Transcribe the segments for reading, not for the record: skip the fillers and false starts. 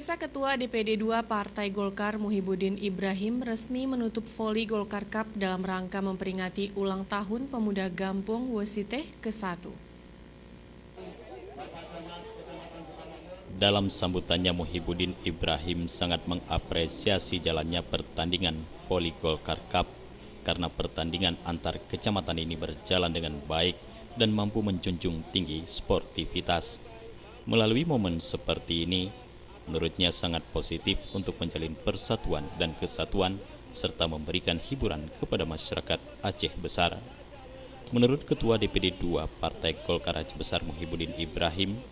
Pemirsa, Ketua DPD II Partai Golkar Muhibudin Ibrahim resmi menutup Voli Golkar Cup dalam rangka memperingati ulang tahun Pemuda Gampong Wositeh ke-1. Dalam sambutannya, Muhibudin Ibrahim sangat mengapresiasi jalannya pertandingan Voli Golkar Cup karena pertandingan antar kecamatan ini berjalan dengan baik dan mampu menjunjung tinggi sportivitas. Melalui momen seperti ini, menurutnya sangat positif untuk menjalin persatuan dan kesatuan serta memberikan hiburan kepada masyarakat Aceh Besar. Menurut Ketua DPD II Partai Golkar Aceh Besar Muhibudin Ibrahim,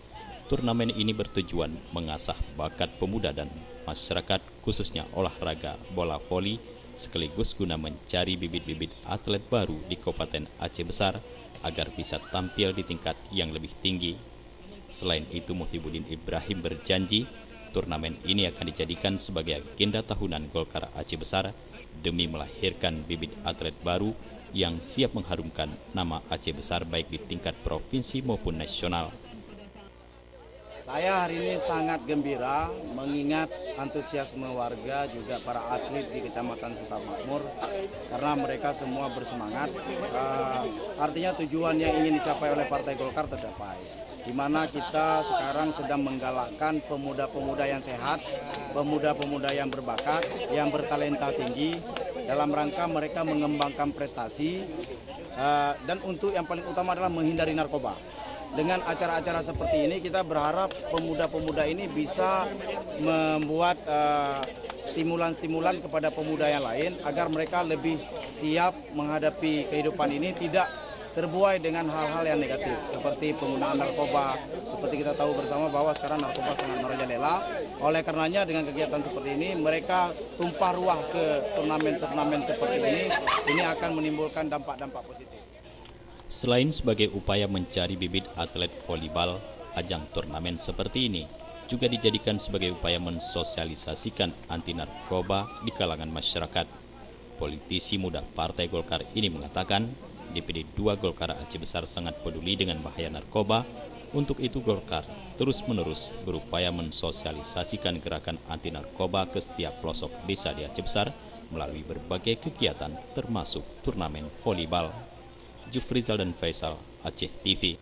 turnamen ini bertujuan mengasah bakat pemuda dan masyarakat khususnya olahraga bola voli sekaligus guna mencari bibit-bibit atlet baru di Kabupaten Aceh Besar agar bisa tampil di tingkat yang lebih tinggi. Selain itu, Muhibudin Ibrahim berjanji turnamen ini akan dijadikan sebagai agenda tahunan Golkar Aceh Besar demi melahirkan bibit atlet baru yang siap mengharumkan nama Aceh Besar baik di tingkat provinsi maupun nasional. Saya hari ini sangat gembira mengingat antusiasme warga juga para atlet di Kecamatan Sukamakmur karena mereka semua bersemangat. Artinya tujuan yang ingin dicapai oleh Partai Golkar tercapai, di mana kita sekarang sedang menggalakkan pemuda-pemuda yang sehat, pemuda-pemuda yang berbakat, yang bertalenta tinggi dalam rangka mereka mengembangkan prestasi dan untuk yang paling utama adalah menghindari narkoba. Dengan acara-acara seperti ini kita berharap pemuda-pemuda ini bisa membuat stimulan-stimulan kepada pemuda yang lain agar mereka lebih siap menghadapi kehidupan ini, tidak terbuai dengan hal-hal yang negatif seperti penggunaan narkoba. Seperti kita tahu bersama bahwa sekarang narkoba sangat merajalela. Oleh karenanya dengan kegiatan seperti ini mereka tumpah ruah ke turnamen-turnamen seperti ini akan menimbulkan dampak-dampak positif. Selain sebagai upaya mencari bibit atlet volleyball, ajang turnamen seperti ini juga dijadikan sebagai upaya mensosialisasikan anti narkoba di kalangan masyarakat. Politisi muda Partai Golkar ini mengatakan DPD II Golkar Aceh Besar sangat peduli dengan bahaya narkoba. Untuk itu Golkar terus-menerus berupaya mensosialisasikan gerakan anti narkoba ke setiap pelosok desa di Aceh Besar melalui berbagai kegiatan termasuk turnamen volleyball. Jufrizal dan Faisal, Aceh TV.